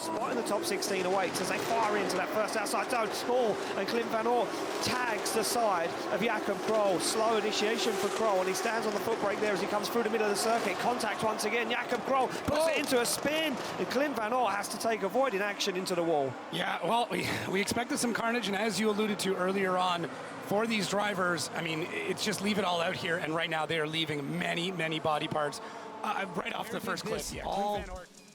spot in the top 16 awaits as they fire into that first outside zone. And Clint Van Oort tags the side of Jakob Kroll. Slow initiation for Kroll, and he stands on the foot brake there as he comes through the middle of the circuit. Contact once again. Jakob Kroll puts it into a spin, and Clint Van Oort has to take avoiding action into the wall. Yeah, well, we expected some carnage, and as you alluded to earlier on, for these drivers, I mean, it's just leave it all out here, and right now they are leaving many body parts right off the first clip. Yeah, all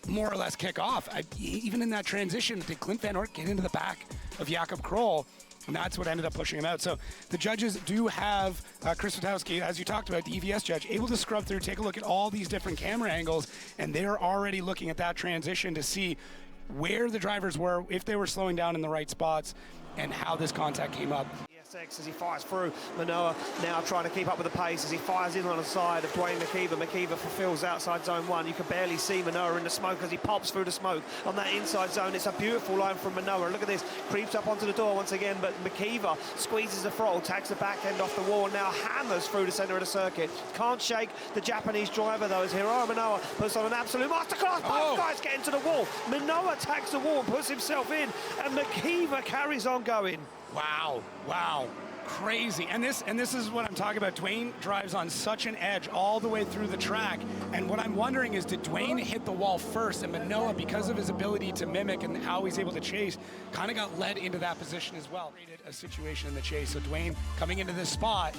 more or less kick off. Even in that transition, did Clint Van Oort get into the back of Jakob Kroll? And that's what ended up pushing him out. So the judges do have Chris Witowski, as you talked about, the EVS judge, able to scrub through, take a look at all these different camera angles, and they're already looking at that transition to see where the drivers were, if they were slowing down in the right spots, and how this contact came up. As he fires through, Manoa now trying to keep up with the pace as he fires in on the side of Dwayne McKver. McKver fulfills outside zone 1. You can barely see Manoa in the smoke as he pops through the smoke on that inside zone. It's a beautiful line from Manoa. Look at this, creeps up onto the door once again, but McKver squeezes the throttle, tags the back end off the wall, and now hammers through the centre of the circuit. Can't shake the Japanese driver though, as Hiroya Manoa puts on an absolute masterclass. Both guys get into the wall. Manoa tags the wall and puts himself in, and McKver carries on going. Wow, crazy. And this is what I'm talking about. Dwayne drives on such an edge all the way through the track, and what I'm wondering is, did Dwayne hit the wall first, and Manoa, because of his ability to mimic and how he's able to chase, kind of got led into that position as well. Created a situation in the chase. So Dwayne coming into this spot,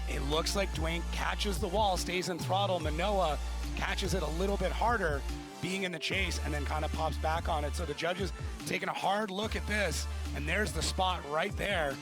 it looks like Dwayne catches the wall, stays in throttle. Manoa catches it a little bit harder, being in the chase, and then kind of pops back on it. So the judges taking a hard look at this, and there's the spot right there.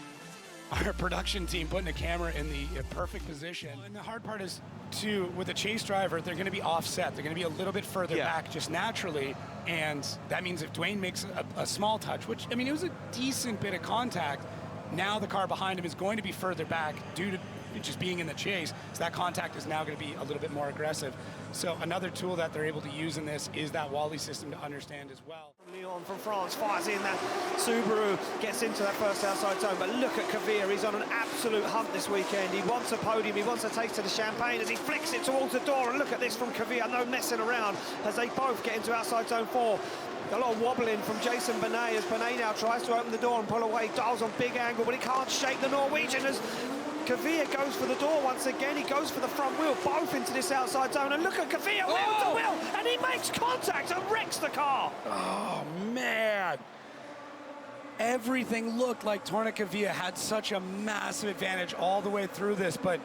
Our production team putting a camera in the perfect position. And the hard part is, too, with a chase driver, they're going to be offset. They're going to be a little bit further back just naturally, and that means if Dwayne makes a small touch, which, I mean, it was a decent bit of contact, now the car behind him is going to be further back due to just being in the chase, so that contact is now going to be a little bit more aggressive. So another tool that they're able to use in this is that Wally system to understand as well. Leon from France fires in that Subaru, gets into that first outside zone, but look at McKver, he's on an absolute hunt this weekend. He wants a podium, he wants a taste of the champagne as he flicks it towards the door, and look at this from McKver, no messing around as they both get into outside zone 4. A lot of wobbling from Jason Benet as Benet now tries to open the door and pull away, dials on big angle, but he can't shake the Norwegian as McKver goes for the door once again. He goes for the front wheel, both into this outside zone, and look at McKver, wheel to wheel, and he makes contact and wrecks the car. Oh man, everything looked like Tornakavia had such a massive advantage all the way through this, but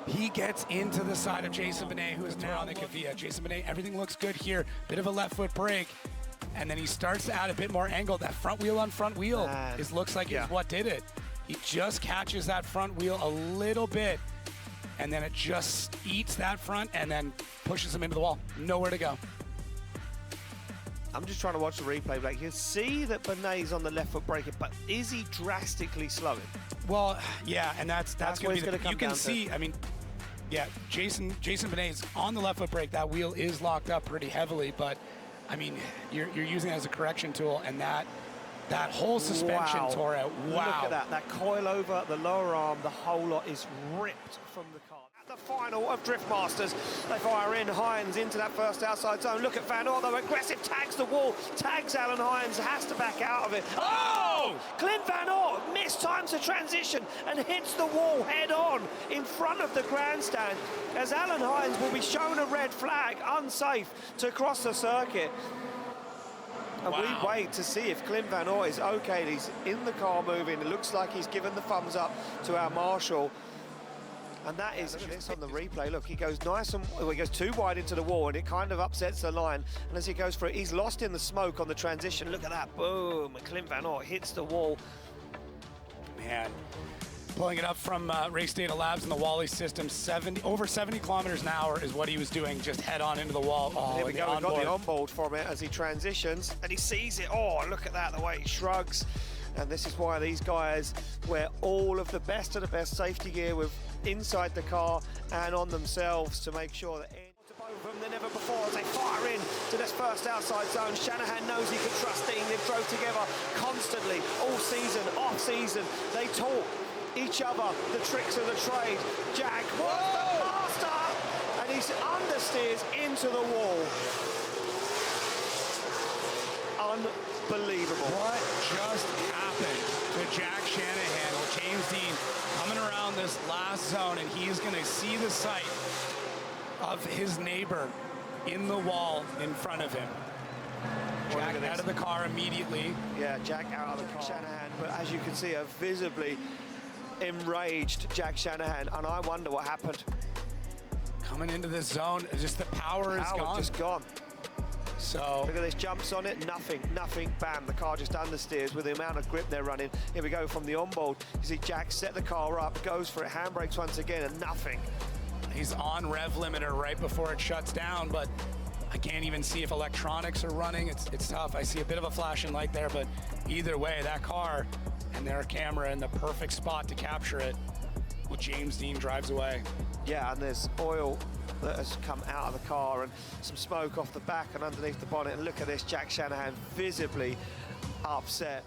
he gets into the side of Jason Benet, who is now on the Kavia. Jason Benet, everything looks good here, bit of a left foot brake, and then he starts to add a bit more angle. That front wheel on front wheel looks like is what did it. He just catches that front wheel a little bit, and then it just eats that front and then pushes him into the wall. Nowhere to go. I'm just trying to watch the replay, but you can see that Benet's on the left foot braking, but is he drastically slowing? Well, yeah, and that's going to be come you can down see, to. I mean, yeah, Jason Benet's on the left foot brake. That wheel is locked up pretty heavily, but I mean, you're using it as a correction tool, and that whole suspension tore out. Wow. Look at that. That coil over the lower arm, the whole lot is ripped from the car. At the final of Drift Masters, they fire in Hines into that first outside zone. Look at Van Oort, though, aggressive, tags the wall, tags Alan Hines, has to back out of it. Oh! Clint Van Oort mistimes the transition and hits the wall head on in front of the grandstand, as Alan Hines will be shown a red flag, unsafe to cross the circuit. And we wait to see if Clint Van Oort is okay. He's in the car moving. It looks like he's given the thumbs up to our marshal. And that is, this on the replay, look, he goes nice and, well, he goes too wide into the wall, and it kind of upsets the line. And as he goes for it, he's lost in the smoke on the transition. Look at that, boom, and Clint Van Oort hits the wall. Man, pulling it up from Race Data Labs and the Wally system, over 70 kilometers an hour is what he was doing, just head on into the wall. Here we go, we've got the onboard from it as he transitions, and he sees it. Oh, look at that, the way he shrugs. And this is why these guys wear all of the best safety gear with inside the car and on themselves to make sure that to both of them than ever before as they fire in to this first outside zone. Shanahan knows he can trust Dean. They've drove together constantly all season, off season. They taught each other the tricks of the trade. Jack was the master, and he understeers into the wall. Unbelievable. What just happened to Jack Shanahan with James Dean coming around this last zone, and he's going to see the sight of his neighbor in the wall in front of him. Jack out of the car immediately. Yeah, Jack out of the car. Shanahan, but as you can see, a visibly enraged Jack Shanahan, and I wonder what happened. Coming into this zone, just the power is gone. Just gone. So look at this, jumps on it, nothing, bam, the car just understeers with the amount of grip they're running. Here we go from the onboard. You see Jack set the car up, goes for it, handbrakes once again, and nothing. He's on rev limiter right before it shuts down, but I can't even see if electronics are running. It's tough. I see a bit of a flashing light there, but either way, that car and their camera in the perfect spot to capture it. Well, James Dean drives away. Yeah, and there's oil that has come out of the car and some smoke off the back and underneath the bonnet. And look at this, Jack Shanahan visibly upset.